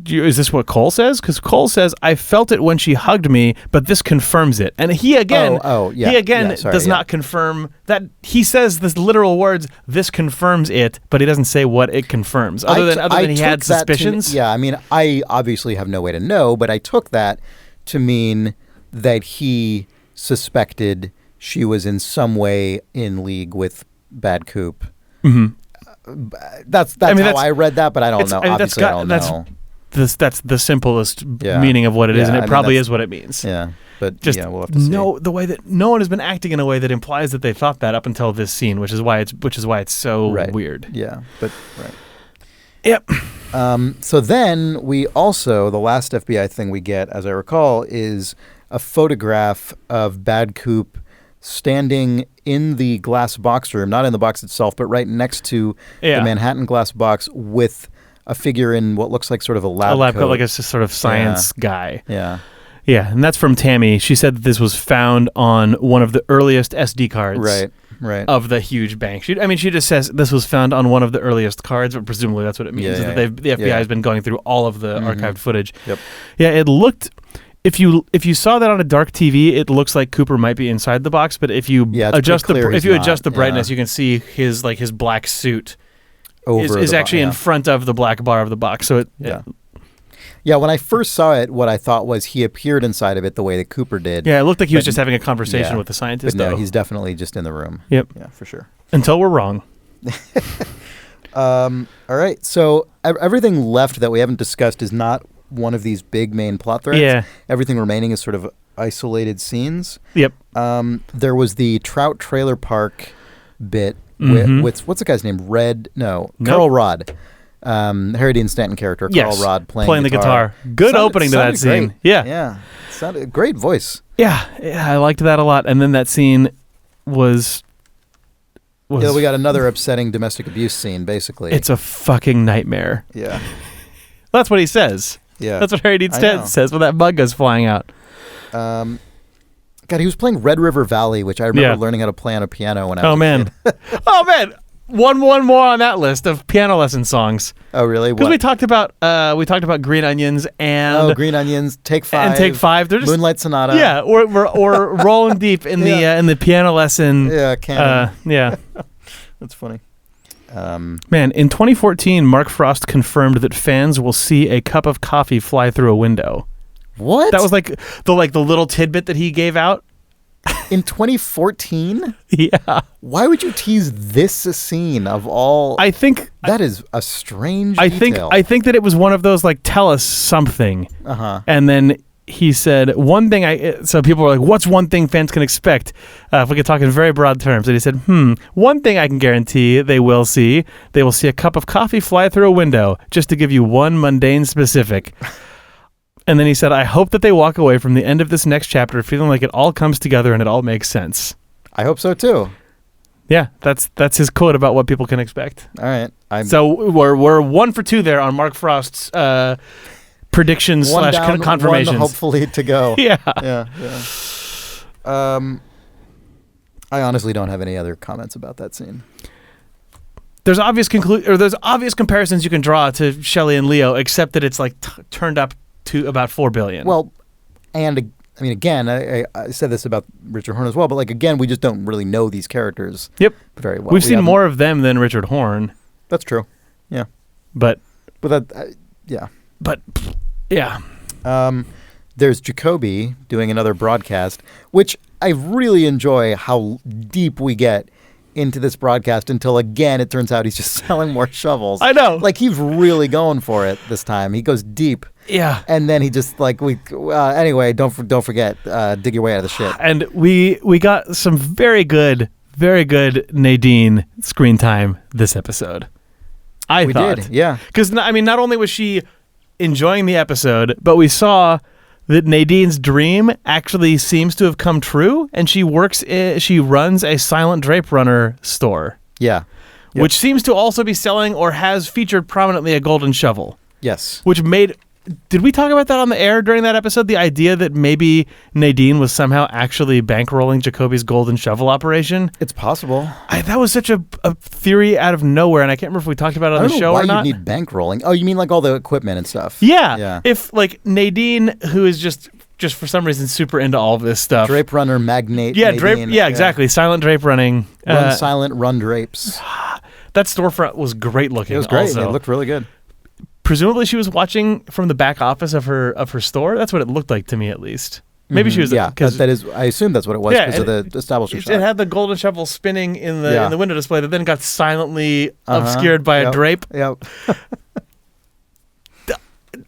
Is this what Cole says? Because Cole says, I felt it when she hugged me, but this confirms it. And he again does not confirm that. He says the literal words, this confirms it, but he doesn't say what it confirms, other than he had suspicions. I obviously have no way to know, but I took that to mean that he suspected she was in some way in league with Bad Coop. Mm-hmm. That's how I read that, but I don't know. Obviously, I don't know. That's the simplest meaning of what it is, and it probably is what it means. Yeah, but we'll have to see. The way that no one has been acting in a way that implies that they thought that up until this scene, which is why it's so weird. Yeah, but right. Yep. So then we also, the last FBI thing we get, as I recall, is a photograph of Bad Coop standing in the glass box room, not in the box itself, but right next to the Manhattan glass box with a figure in what looks like sort of a lab coat, like a sort of science guy. Yeah. Yeah, and that's from Tammy. She said that this was found on one of the earliest SD cards. Right. Of the huge bank. She just says this was found on one of the earliest cards, but presumably that's what it means. The FBI has been going through all of the archived footage. Yep. Yeah, it looked. If you saw that on a dark TV, it looks like Cooper might be inside the box. But if you adjust the brightness, you can see his black suit is actually in front of the black bar of the box. So when I first saw it, what I thought was he appeared inside of it the way that Cooper did. Yeah, it looked like he was just having a conversation with the scientist. But no, he's definitely just in the room. Yep. Yeah, for sure. Until we're wrong. All right. So everything left that we haven't discussed is not one of these big main plot threads. Yeah. Everything remaining is sort of isolated scenes. Yep. There was the Trout Trailer Park bit with what's the guy's name? Carl Rod. Harry Dean Stanton character, Carl Rod playing the guitar. Good opening to that scene. Great. Yeah. Sounded a great voice. Yeah, I liked that a lot. And then that scene was yeah, we got another upsetting domestic abuse scene, basically. It's a fucking nightmare. Yeah. That's what he says. Yeah. That's what Harry Dean Stanton says when that bug goes flying out. God, he was playing Red River Valley, which I remember learning how to play on a piano when I was a kid. Oh, man. One more on that list of piano lesson songs. Oh, really? Because we talked about Green Onions and Green Onions, Take Five, and Take Five. They're just Moonlight Sonata. Yeah, or rolling deep in the piano lesson. Yeah, canon. Yeah, that's funny. Man, in 2014, Mark Frost confirmed that fans will see a cup of coffee fly through a window. What? That was like the little tidbit that he gave out. In 2014? Yeah. Why would you tease this scene of all? I think that is a strange detail. I think that it was one of those tell us something. Uh-huh. And then he said one thing so people were like, what's one thing fans can expect? If we could talk in very broad terms. And he said, one thing I can guarantee they will see a cup of coffee fly through a window, just to give you one mundane specific. And then he said, I hope that they walk away from the end of this next chapter feeling like it all comes together and it all makes sense. I hope so, too. Yeah, that's his quote about what people can expect. All right. So we're 1 for 2 there on Mark Frost's predictions / confirmations. One hopefully to go. Yeah. I honestly don't have any other comments about that scene. There's obvious comparisons you can draw to Shelley and Leo, except that it's turned up to about $4 billion. Well, and I mean, again, I said this about Richard Horne as well, but again, we just don't really know these characters. Yep. Very well. We've seen more of them than Richard Horne. That's true. Yeah. But that, yeah. But yeah. There's Jacoby doing another broadcast, which I really enjoy how deep we get into this broadcast until, again, it turns out he's just selling more shovels. I know. He's really going for it this time. He goes deep. Yeah. And then he just anyway, don't forget, dig your way out of the shit. And we got some very good Nadine screen time this episode. We thought. Yeah. Because, not only was she enjoying the episode, but we saw that Nadine's dream actually seems to have come true, and she runs a silent drape runner store. Yeah. Yep. Which seems to also be selling or has featured prominently a golden shovel. Yes. Which did we talk about that on the air during that episode? The idea that maybe Nadine was somehow actually bankrolling Jacoby's golden shovel operation? It's possible. That was such a theory out of nowhere, and I can't remember if we talked about it on the show or not. I don't know why you need bankrolling. Oh, you mean all the equipment and stuff? Yeah. If Nadine, who is just for some reason super into all of this stuff. Drape runner magnate. Yeah, Nadine. drape. Yeah, exactly. Silent drape running. Run silent, run drapes. That storefront was great looking. It was great. Also. It looked really good. Presumably she was watching from the back office of her store. That's what it looked like to me, at least. Maybe she was. Yeah, that is. I assume that's what it was because of the establishing shot. It had the golden shovel spinning in the window display that then got silently obscured by a drape. Yep.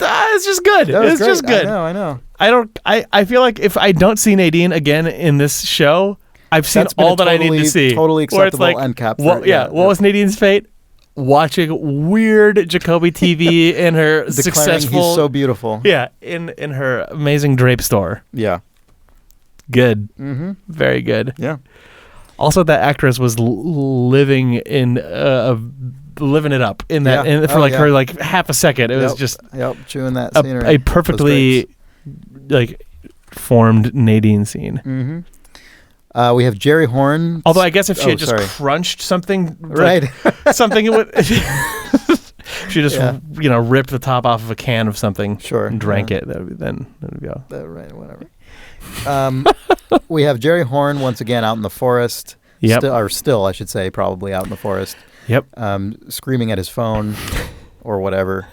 It's just good. It's just good. I know. I feel like if I don't see Nadine again in this show, I've seen all that I need to see. Totally acceptable end cap. What was Nadine's fate? Watching weird Jacoby TV in her successful. He's so beautiful. Yeah, in her amazing drape store. Yeah, good. Mm-hmm. Very good. Yeah. Also, that actress was living it up in that for her half a second. It was just chewing that scenery. A perfectly formed Nadine scene. Mm-hmm. We have Jerry Horne. Although I guess if she had just crunched something, right, something it would. She just ripped the top off of a can of something, and drank it. That would go. Right, whatever. We have Jerry Horne once again out in the forest. Yep. Still, I should say, probably out in the forest. Yep. Screaming at his phone or whatever.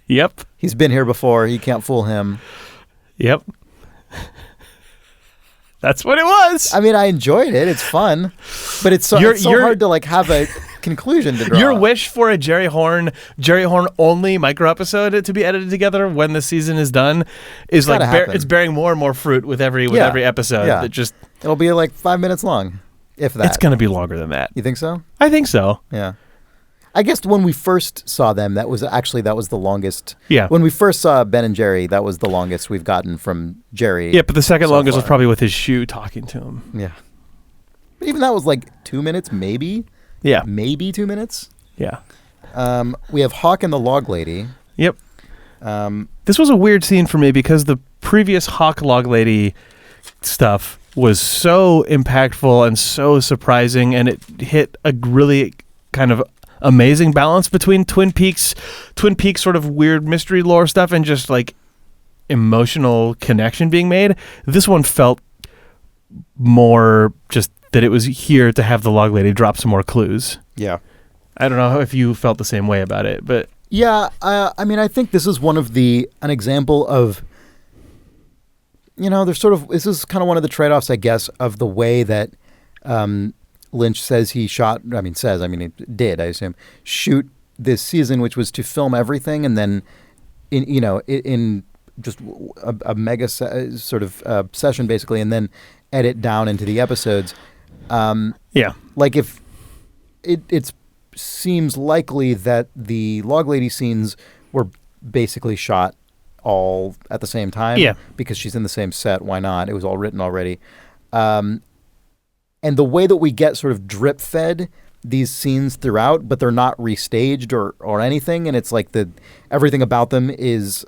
Yep. He's been here before. He can't fool him. Yep. That's what it was. I mean, I enjoyed it. It's fun, but it's so hard to have conclusion to draw. Your wish for a Jerry Horne only micro episode to be edited together when the season is done is like it's bearing more and more fruit with every episode. Yeah. That just it'll be like 5 minutes long, if that. It's going to be longer than that. You think so? I think so. Yeah. I guess when we first saw them, that was the longest. Yeah. When we first saw Ben and Jerry, that was the longest we've gotten from Jerry. Yeah, but the second longest far was probably with his shoe talking to him. Yeah. But even that was like 2 minutes, maybe. Yeah. Maybe 2 minutes. Yeah. We have Hawk and the Log Lady. Yep. This was a weird scene for me because the previous Hawk Log Lady stuff was so impactful and so surprising, and it hit a really kind of amazing balance between Twin Peaks sort of weird mystery lore stuff and just like emotional connection being made. This one felt more just that it was here to have the Log Lady drop some more clues. Yeah. I don't know if you felt the same way about it, but yeah, I mean, I think this is an example of, this is kind of one of the trade-offs, I guess, of the way that Lynch says he did, I assume, shoot this season, which was to film everything and then in just a mega session basically, and then edit down into the episodes. Like if it seems likely that the Log Lady scenes were basically shot all at the same time. Yeah. Because she's in the same set. Why not? It was all written already. And the way that we get sort of drip fed these scenes throughout, but they're not restaged or anything. And it's like everything about them is,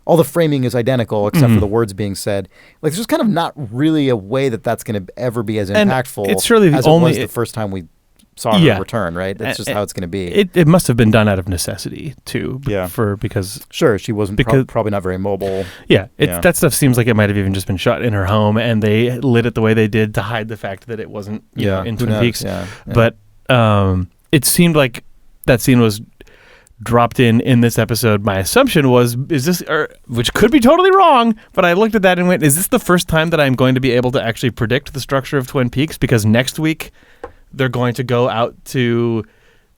all the framing is identical except for the words being said. Like there's just kind of not really a way that's going to ever be as impactful it's surely as it was the first time we saw her return, right? That's just how it's going to be. It must have been done out of necessity too. Yeah. Because sure, she wasn't probably not very mobile. Yeah, that stuff seems like it might have even just been shot in her home, and they lit it the way they did to hide the fact that it wasn't in Twin Peaks. Yeah. But it seemed like that scene was dropped in this episode. My assumption was, which could be totally wrong, but I looked at that and went, is this the first time that I'm going to be able to actually predict the structure of Twin Peaks? Because next week they're going to go out to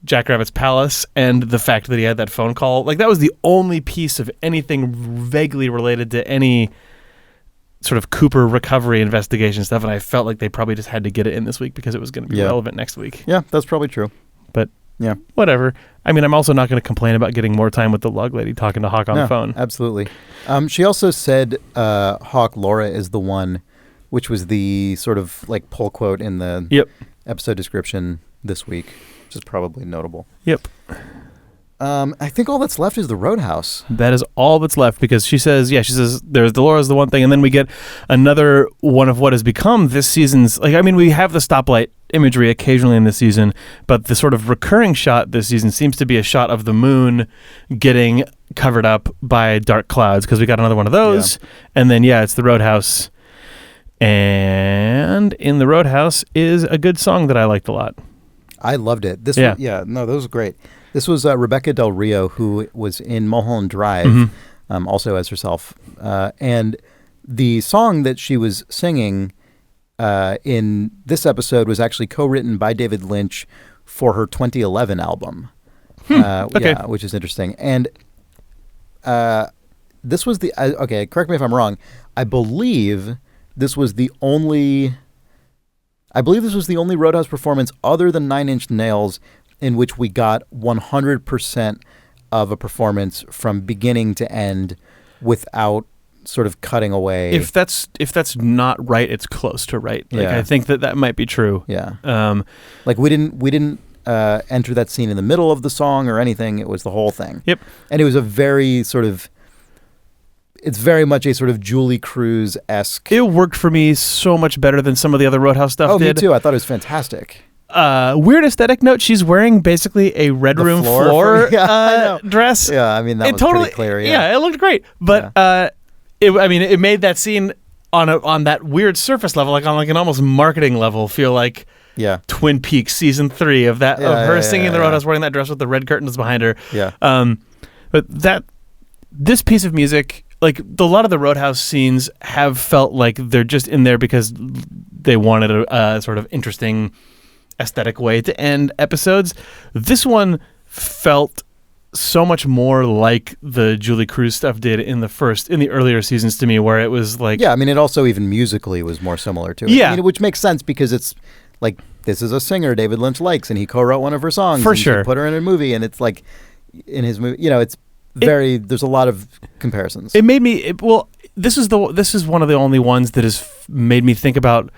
Jackrabbit's palace, and the fact that he had that phone call, like that was the only piece of anything vaguely related to any sort of Cooper recovery investigation stuff, and I felt like they probably just had to get it in this week because it was going to be relevant next week. Yeah, that's probably true. But yeah, whatever. I mean, I'm also not going to complain about getting more time with the Log Lady talking to Hawk on the phone. Absolutely. She also said Hawk Laura is the one, which was the sort of like pull quote in the episode description this week, which is probably notable. Yep. I think all that's left is the Roadhouse. That is all that's left because she says there's Dolores, the one thing, and then we get another one of what has become this season's, we have the stoplight imagery occasionally in this season, but the sort of recurring shot this season seems to be a shot of the moon getting covered up by dark clouds, because we got another one of those. Yeah. And then, it's the Roadhouse. And in the Roadhouse is a good song that I liked a lot. I loved it. That was great. This was Rebecca Del Rio, who was in Mulholland Drive, also as herself. And the song that she was singing in this episode was actually co-written by David Lynch for her 2011 album. Okay. Yeah, which is interesting. And this was correct me if I'm wrong. I believe this was the only Roadhouse performance other than 9 Inch Nails in which we got 100% of a performance from beginning to end without sort of cutting away. If that's not right, it's close to right. I think that might be true. Yeah. We didn't enter that scene in the middle of the song or anything. It was the whole thing. Yep. And it was it's very much a sort of Julie Cruz-esque. It worked for me so much better than some of the other Roadhouse stuff did. Me too. I thought it was fantastic. Weird aesthetic note. She's wearing basically a red room floor dress. Yeah, I mean, that was pretty clear. Yeah, it looked great. But it made that scene on that weird surface level, like on an almost marketing level, feel like Twin Peaks season 3 of her singing the Roadhouse, wearing that dress with the red curtains behind her. Yeah. But this piece of music, like a lot of the Roadhouse scenes, have felt like they're just in there because they wanted a sort of interesting aesthetic way to end episodes. This one felt so much more like the Julie Cruz stuff did in the earlier seasons to me, where it was like... Yeah, I mean, it also even musically was more similar to it. Yeah. I mean, which makes sense because it's like, this is a singer David Lynch likes, and he co-wrote one of her songs. For and sure. He put her in a movie, and it's like, in his movie, it's very... there's a lot of comparisons. It made me... this is one of the only ones that has made me think about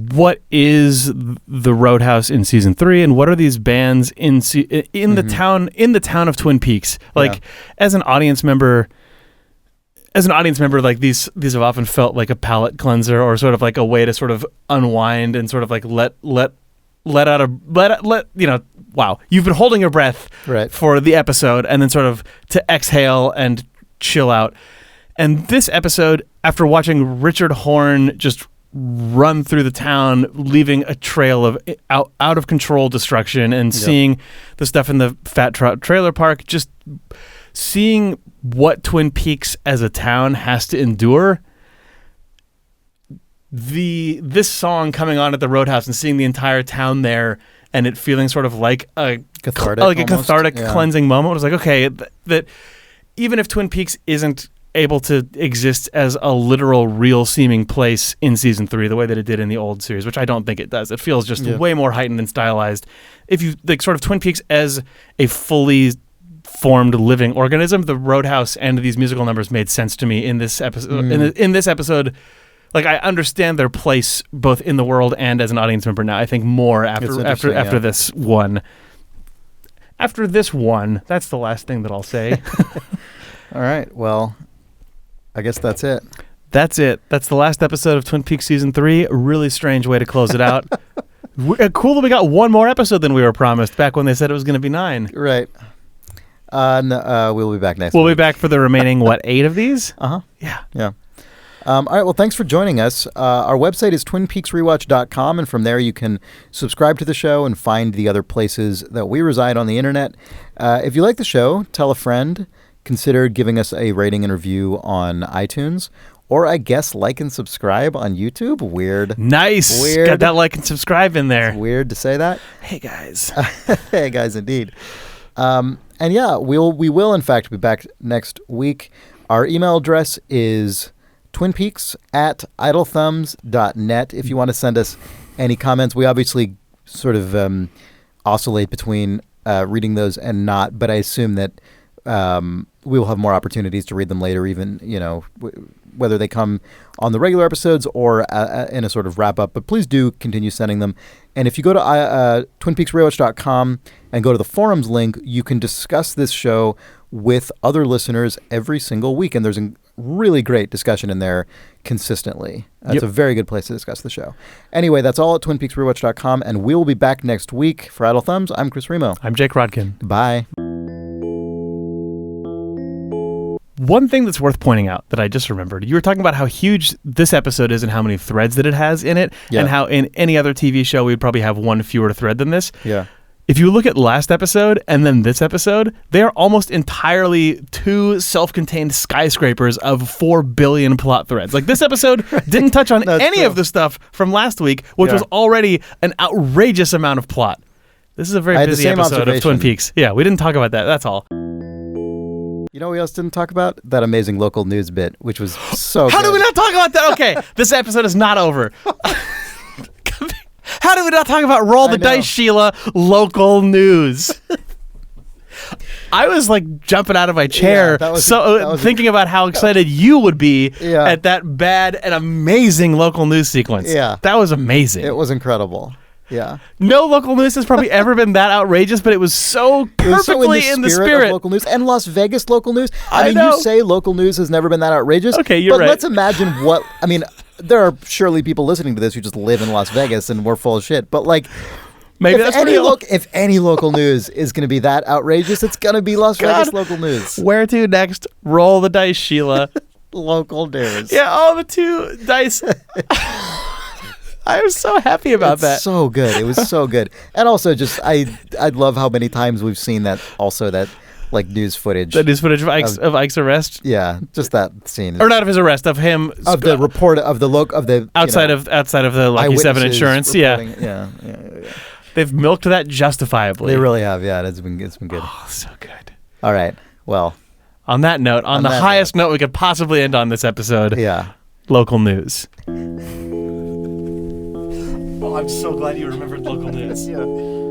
what is the Roadhouse in season 3, and what are these bands in the town of Twin Peaks? Like, as an audience member, like these have often felt like a palate cleanser, or sort of like a way to sort of unwind and sort of like let wow, you've been holding your breath for the episode, and then sort of to exhale and chill out. And this episode, after watching Richard Horne just run through the town, leaving a trail of out of control destruction, and seeing the stuff in the Fat Trout Trailer Park, just seeing what Twin Peaks as a town has to endure. This song coming on at the Roadhouse and seeing the entire town there, and it feeling sort of like a cathartic cleansing moment. It was like, okay, that even if Twin Peaks isn't able to exist as a literal, real seeming place in season 3 the way that it did in the old series, which I don't think it does. It feels just way more heightened and stylized. If you like sort of Twin Peaks as a fully formed living organism, the Roadhouse and these musical numbers made sense to me in this episode. In this episode, like, I understand their place both in the world and as an audience member now. I think more after this one. After this one, that's the last thing that I'll say. All right. Well, I guess that's it. That's it. That's the last episode of Twin Peaks Season 3. A really strange way to close it out. Cool that we got one more episode than we were promised back when they said it was going to be 9. Right. We'll be back next week. We'll be back for the remaining, 8 of these? Uh-huh. Yeah. All right, well, thanks for joining us. Our website is twinpeaksrewatch.com, and from there you can subscribe to the show and find the other places that we reside on the internet. If you like the show, tell a friend. Consider giving us a rating and review on iTunes, or I guess like and subscribe on YouTube. Weird. Nice. Weird. Got that like and subscribe in there. It's weird to say that. Hey, guys. Hey, guys, indeed. And yeah, we will in fact be back next week. Our email address is twinpeaks@idlethumbs.net if you want to send us any comments. We obviously sort of oscillate between reading those and not, but I assume that we will have more opportunities to read them later, even, whether they come on the regular episodes or in a sort of wrap-up. But please do continue sending them. And if you go to twinpeaksrewatch.com and go to the forums link, you can discuss this show with other listeners every single week. And there's a really great discussion in there consistently. It's a very good place to discuss the show. Anyway, that's all at twinpeaksrewatch.com, and we'll be back next week. For Idle Thumbs, I'm Chris Remo. I'm Jake Rodkin. Bye. One thing that's worth pointing out that I just remembered, you were talking about how huge this episode is and how many threads that it has in it, and how in any other TV show we'd probably have one fewer thread than this. Yeah. If you look at last episode and then this episode, they are almost entirely 2 self-contained skyscrapers of 4 billion plot threads. Like, this episode didn't touch on any of the stuff from last week, which was already an outrageous amount of plot. This is a very busy episode of Twin Peaks. Yeah, we didn't talk about that. That's all. You know what we else didn't talk about? That amazing local news bit, which was so How good. do we not talk about that? Okay, this episode is not over. How do we not talk about Roll the Dice, Sheila, local news? I was like jumping out of my chair, thinking about how excited you would be at that bad and amazing local news sequence. Yeah. That was amazing. It was incredible. Yeah. No local news has probably ever been that outrageous, but it was so perfectly in the spirit of local news. And Las Vegas local news. I mean, know. You say local news has never been that outrageous. Okay, you're right. But let's imagine there are surely people listening to this who just live in Las Vegas and we're full of shit. But like, maybe if any local news is going to be that outrageous, it's going to be Las Vegas local news. Where to next? Roll the dice, Sheila. Local news. Yeah, all the 2 dice. I was so happy about that. So good. It was so good. And also just, I love how many times we've seen that like news footage. The news footage of Ike's arrest? Yeah, just that scene. Or not of his arrest, of him. Of the report of the outside of the Lucky 7 insurance. Yeah. They've milked that justifiably. They really have. Yeah, it's been good. Oh, so good. All right. Well, On that note, on the highest note we could possibly end on this episode, yeah. local news. Oh, I'm so glad you remembered local news. Yeah.